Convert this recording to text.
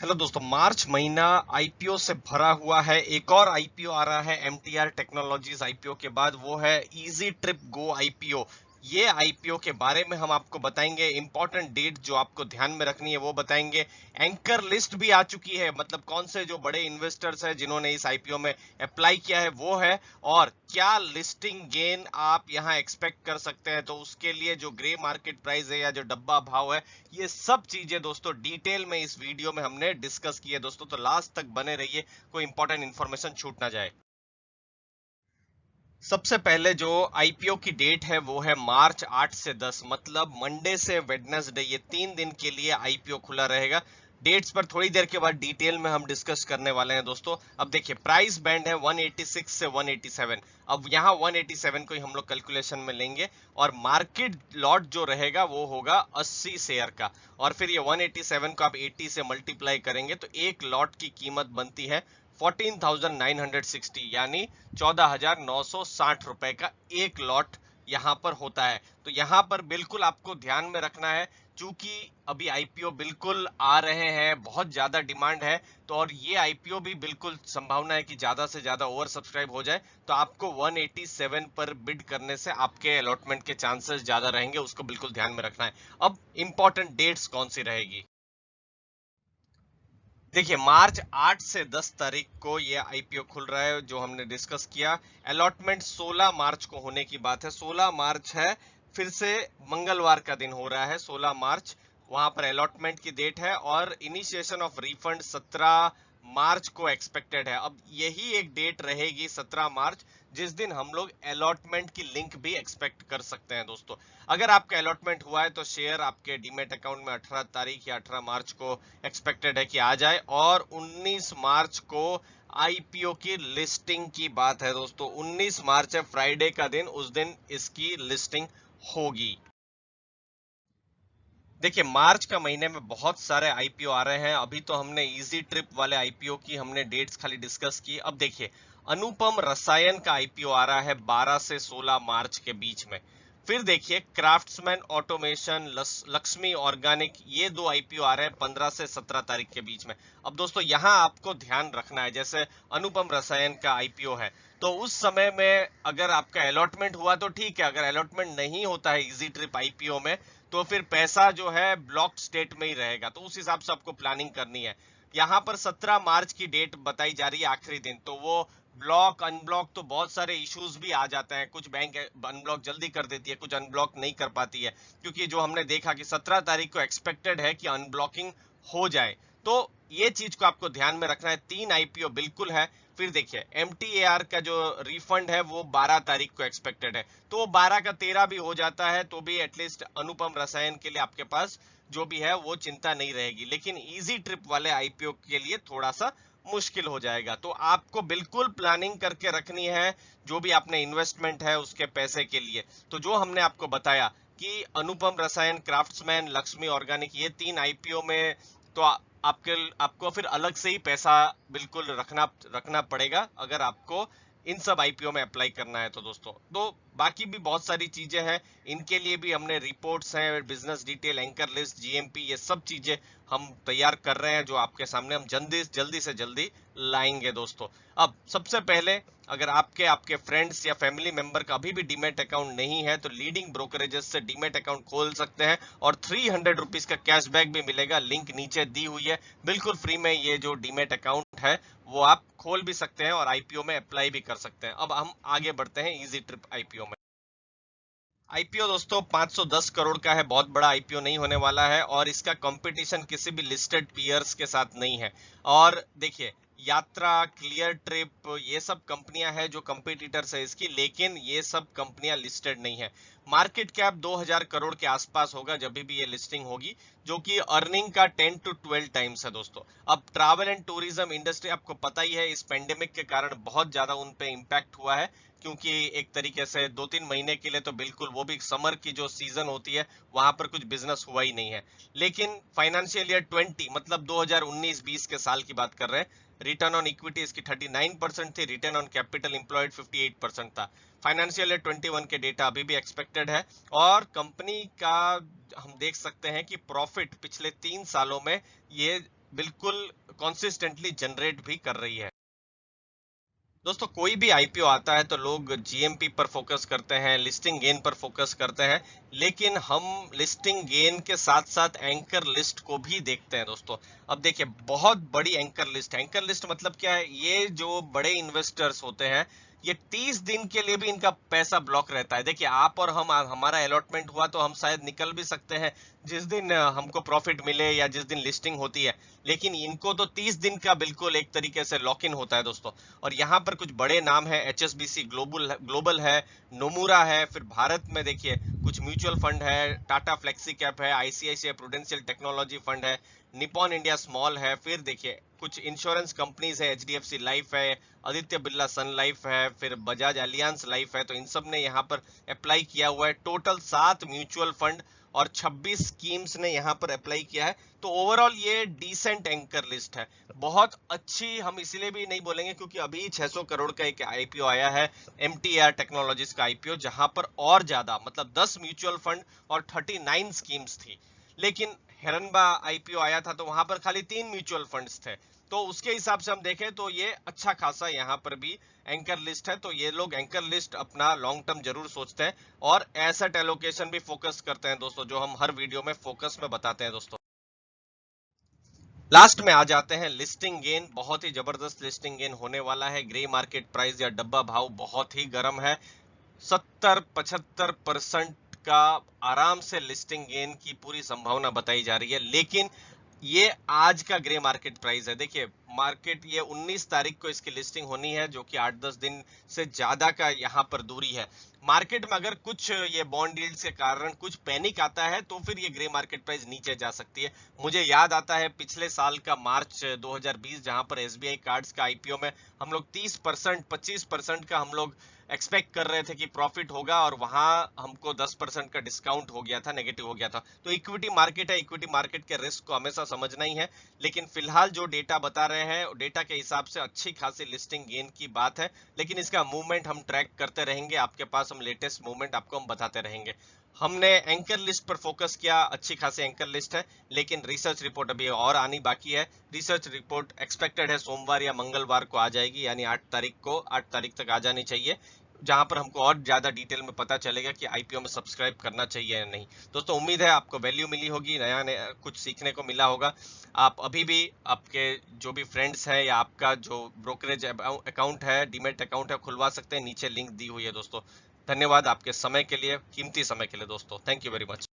Hello दोस्तों, मार्च महीना IPO से भरा हुआ है। एक और आईपीओ आ रहा है एमटीआर टेक्नोलॉजीज आईपीओ के बाद, वो है इजी ट्रिप गो आईपीओ। ये आईपीओ के बारे में हम आपको बताएंगे, इंपॉर्टेंट डेट जो आपको ध्यान में रखनी है वो बताएंगे। एंकर लिस्ट भी आ चुकी है, मतलब कौन से जो बड़े इन्वेस्टर्स हैं जिन्होंने इस आईपीओ में अप्लाई किया है वो है, और क्या लिस्टिंग गेन आप यहां एक्सपेक्ट कर सकते हैं। तो उसके लिए जो ग्रे मार्केट प्राइस है या जो डब्बा भाव है, ये सब चीजें दोस्तों डिटेल में इस वीडियो में हमने डिस्कस की है दोस्तों, तो लास्ट तक बने रहिए, कोई इंपॉर्टेंट इंफॉर्मेशन छूट ना जाए। सबसे पहले जो आईपीओ की डेट है वो है मार्च 8 से 10, मतलब मंडे से वेडनेसडे, ये 3 दिन के लिए आईपीओ खुला रहेगा। डेट्स पर थोड़ी देर के बाद डिटेल में हम डिस्कस करने वाले हैं दोस्तों। अब देखिए, प्राइस बैंड है 186 से 187। अब यहाँ 187 को ही हम लोग कैलकुलेशन में लेंगे, और मार्केट लॉट जो रहेगा वो होगा 80 शेयर का, और फिर ये 187 को आप 80 से मल्टीप्लाई करेंगे तो एक लॉट की कीमत बनती है 14,960, यानी 14,960 रुपए का एक लॉट यहां पर होता है। तो यहां पर बिल्कुल आपको ध्यान में रखना है, चूंकि अभी आईपीओ बिल्कुल आ रहे हैं, बहुत ज्यादा डिमांड है, तो और ये आईपीओ भी बिल्कुल संभावना है कि ज्यादा से ज्यादा ओवर सब्सक्राइब हो जाए, तो आपको 187 पर बिड करने से आपके अलॉटमेंट के चांसेस ज्यादा रहेंगे, उसको बिल्कुल ध्यान में रखना है। अब इंपॉर्टेंट डेट्स कौन सी रहेगी, देखिए मार्च 8 से 10 तारीख को ये आईपीओ खुल रहा है जो हमने डिस्कस किया। अलॉटमेंट 16 मार्च को होने की बात है, 16 मार्च है, फिर से मंगलवार का दिन हो रहा है 16 मार्च, वहां पर अलॉटमेंट की डेट है, और इनिशिएशन ऑफ रिफंड 17 मार्च को एक्सपेक्टेड है। अब यही एक डेट रहेगी 17 मार्च, जिस दिन हम लोग अलॉटमेंट की लिंक भी एक्सपेक्ट कर सकते हैं दोस्तों। अगर आपका अलॉटमेंट हुआ है तो शेयर आपके डीमेट अकाउंट में 18 तारीख या 18 मार्च को एक्सपेक्टेड है कि आ जाए, और 19 मार्च को आईपीओ की लिस्टिंग की बात है दोस्तों। 19 मार्च है, फ्राइडे का दिन, उस दिन इसकी लिस्टिंग होगी। देखिए मार्च का महीने में बहुत सारे आईपीओ आ रहे हैं। अभी तो हमने इजी ट्रिप वाले आईपीओ की हमने डेट्स खाली डिस्कस की। अब देखिए, अनुपम रसायन का आईपीओ आ रहा है 12 से 16 मार्च के बीच में। फिर देखिए, क्राफ्ट्समैन ऑटोमेशन, लक्ष्मी ऑर्गेनिक, ये दो आईपीओ आ रहे हैं 15 से 17 तारीख के बीच में। अब दोस्तों यहां आपको ध्यान रखना है, जैसे अनुपम रसायन का आईपीओ है, तो उस समय में अगर आपका अलॉटमेंट हुआ तो ठीक है, अगर अलॉटमेंट नहीं होता है इजी ट्रिप आईपीओ में, तो फिर पैसा जो है ब्लॉक स्टेट में ही रहेगा, तो उस हिसाब से आपको प्लानिंग करनी है। यहाँ पर 17 मार्च की डेट बताई जा रही है, आखिरी दिन, तो वो ब्लॉक अनब्लॉक तो बहुत सारे इश्यूज भी आ जाते हैं, कुछ बैंक अनब्लॉक जल्दी कर देती है, कुछ अनब्लॉक नहीं कर पाती है, क्योंकि जो हमने देखा कि 17 तारीख को एक्सपेक्टेड है कि अनब्लॉकिंग हो जाए। तो ये चीज को आपको ध्यान में रखना है, 3 आईपीओ बिल्कुल है। फिर देखिए, एमटीएआर का जो रिफंड है वो 12 तारीख को एक्सपेक्टेड है, तो वो 12 का 13 भी हो जाता है, तो भी एटलीस्ट अनुपम रसायन के लिए आपके पास जो भी है वो चिंता नहीं रहेगी। लेकिन इजी ट्रिप वाले आईपीओ के लिए थोड़ा सा मुश्किल हो जाएगा, तो आपको बिल्कुल प्लानिंग करके रखनी है जो भी आपने इन्वेस्टमेंट है उसके पैसे के लिए। तो जो हमने आपको बताया कि अनुपम रसायन, क्राफ्ट्समैन, लक्ष्मी ऑर्गेनिक, ये 3 आईपीओ में तो आपको फिर अलग से ही पैसा बिल्कुल रखना रखना पड़ेगा, अगर आपको इन सब आईपीओ में अप्लाई करना है तो दोस्तों। तो बाकी भी बहुत सारी चीजें हैं, इनके लिए भी हमने रिपोर्ट्स हैं, business detail, anchor list, GMP, ये सब चीजें हम तैयार कर रहे हैं, जो आपके सामने हम जल्दी से जल्दी लाएंगे दोस्तों। अब सबसे पहले, अगर आपके आपके फ्रेंड्स या फैमिली मेंबर का अभी भी डीमेट अकाउंट नहीं है, तो लीडिंग ब्रोकरेजेस से डीमेट अकाउंट खोल सकते हैं, और 300 रुपीज का कैशबैक भी मिलेगा, लिंक नीचे दी हुई है, बिल्कुल फ्री में ये जो डीमेट अकाउंट है वो आप खोल भी सकते हैं और आईपीओ में अप्लाई भी कर सकते हैं। अब हम आगे बढ़ते हैं इजी ट्रिप आईपीओ में। आईपीओ दोस्तों 510 करोड़ का है, बहुत बड़ा आईपीओ नहीं होने वाला है, और इसका कंपटीशन किसी भी लिस्टेड पीयर्स के साथ नहीं है। और देखिए, यात्रा, क्लियर ट्रिप, ये सब कंपनियां हैं जो कंपटीटर्स है इसकी, लेकिन ये सब कंपनियां लिस्टेड नहीं है। मार्केट कैप 2000 करोड़ के आसपास होगा जब भी ये लिस्टिंग होगी, जो कि अर्निंग का 10 to 12 टाइम्स है दोस्तों। अब ट्रैवल एंड टूरिज्म इंडस्ट्री आपको पता ही है, इस पेंडेमिक के कारण बहुत ज्यादा उन पे इम्पैक्ट हुआ है, क्योंकि एक तरीके से 2-3 महीने के लिए तो बिल्कुल, वो भी समर की जो सीजन होती है वहां पर कुछ बिजनेस हुआ ही नहीं है। लेकिन फाइनेंशियल ईयर 20, मतलब 2019-20 के साल की बात कर रहे हैं, रिटर्न ऑन इक्विटी इसकी 39% थी, रिटर्न ऑन कैपिटल एम्प्लॉयड 58% था। फाइनेंशियल ईयर 21 के डेटा अभी भी एक्सपेक्टेड है, और कंपनी का हम देख सकते हैं कि प्रॉफिट पिछले 3 सालों में ये बिल्कुल कॉन्सिस्टेंटली जनरेट भी कर रही है। दोस्तों कोई भी आईपीओ आता है तो लोग जीएमपी पर फोकस करते हैं, लिस्टिंग गेन पर फोकस करते हैं, लेकिन हम लिस्टिंग गेन के साथ साथ एंकर लिस्ट को भी देखते हैं दोस्तों। अब देखिए बहुत बड़ी एंकर लिस्ट मतलब क्या है? ये जो बड़े इन्वेस्टर्स होते हैं, ये 30 दिन के लिए भी इनका पैसा ब्लॉक रहता है। देखिए आप और हम, हमारा अलॉटमेंट हुआ तो हम शायद निकल भी सकते हैं जिस दिन हमको प्रॉफिट मिले या जिस दिन लिस्टिंग होती है, लेकिन इनको तो 30 दिन का बिल्कुल एक तरीके से लॉक इन होता है दोस्तों। और यहाँ पर कुछ बड़े नाम है, एचएसबीसी ग्लोबल है, नोमुरा है, फिर भारत में देखिए कुछ म्यूचुअल फंड है, टाटा फ्लेक्सी कैप है, आईसीआईसीआई प्रूडेंशियल टेक्नोलॉजी फंड है, निपॉन इंडिया स्मॉल है, फिर देखिए कुछ इंश्योरेंस कंपनीज है, एचडीएफसी लाइफ है, आदित्य बिरला सन लाइफ है, फिर बजाज एलियांस लाइफ है। तो इन सब ने यहाँ पर अप्लाई किया हुआ है। टोटल 7 म्यूचुअल फंड और 26 स्कीम्स ने यहाँ पर अप्लाई किया है। तो ओवरऑल ये डिसेंट एंकर लिस्ट है, बहुत अच्छी। हम इसलिए भी नहीं बोलेंगे क्योंकि अभी 600 करोड़ का एक आईपीओ आया है, एमटीआर टेक्नोलॉजीज का आईपीओ, जहां पर और ज्यादा मतलब 10 म्यूचुअल फंड और 39 स्कीम्स थी। लेकिन हिरनबा आईपीओ आया था तो वहां पर खाली 3 म्यूचुअल फंड्स थे। तो उसके हिसाब से हम देखें तो ये अच्छा खासा यहाँ पर भी एंकर लिस्ट है। तो ये लोग एंकर लिस्ट अपना लॉन्ग टर्म जरूर सोचते हैं और एसेट एलोकेशन भी फोकस करते हैं दोस्तों, जो हम हर वीडियो में फोकस में बताते हैं दोस्तों। लास्ट में आ जाते हैं लिस्टिंग गेन। बहुत ही जबरदस्त लिस्टिंग गेन होने वाला है। ग्रे मार्केट प्राइस या डब्बा भाव बहुत ही गर्म है, 70-75% का आराम से लिस्टिंग गेन की पूरी संभावना बताई जा रही है। लेकिन ये आज का ग्रे मार्केट प्राइस है। देखिए मार्केट, ये 19 तारीख को इसकी लिस्टिंग होनी है, जो कि 8-10 दिन से ज्यादा का यहाँ पर दूरी है। मार्केट में अगर कुछ ये बॉन्ड डील्स के कारण कुछ पैनिक आता है तो फिर ये ग्रे मार्केट प्राइस नीचे जा सकती है। मुझे याद आता है पिछले साल का मार्च 2020, जहां पर एसबीआई कार्ड्स का आईपीओ में हम लोग 30% 25% का हम लोग एक्सपेक्ट कर रहे थे कि प्रॉफिट होगा, और वहां हमको 10% का डिस्काउंट हो गया था, नेगेटिव हो गया था। तो इक्विटी मार्केट है, इक्विटी मार्केट के रिस्क को हमेशा समझना ही है। लेकिन फिलहाल जो डेटा बता रहे हैं, डेटा के हिसाब से अच्छी खासी लिस्टिंग गेन की बात है। लेकिन इसका मूवमेंट हम ट्रैक करते रहेंगे, आपके पास हम लेटेस्ट मूवमेंट आपको हम बताते रहेंगे। हमने एंकर लिस्ट पर फोकस किया, अच्छी खासी एंकर लिस्ट है, लेकिन रिसर्च रिपोर्ट अभी और आनी बाकी है। रिसर्च रिपोर्ट एक्सपेक्टेड है सोमवार या मंगलवार को आ जाएगी, यानी 8 तारीख को, 8 तारीख तक आ जानी चाहिए, जहां पर हमको और ज्यादा डिटेल में पता चलेगा कि आईपीओ में सब्सक्राइब करना चाहिए या नहीं। दोस्तों उम्मीद है आपको वैल्यू मिली होगी, नया कुछ सीखने को मिला होगा। आप अभी भी आपके जो भी फ्रेंड्स हैं या आपका जो ब्रोकरेज अकाउंट है, डीमेट अकाउंट है, खुलवा सकते हैं, नीचे लिंक दी हुई है दोस्तों। धन्यवाद आपके समय के लिए, कीमती समय के लिए दोस्तों। Thank you very much.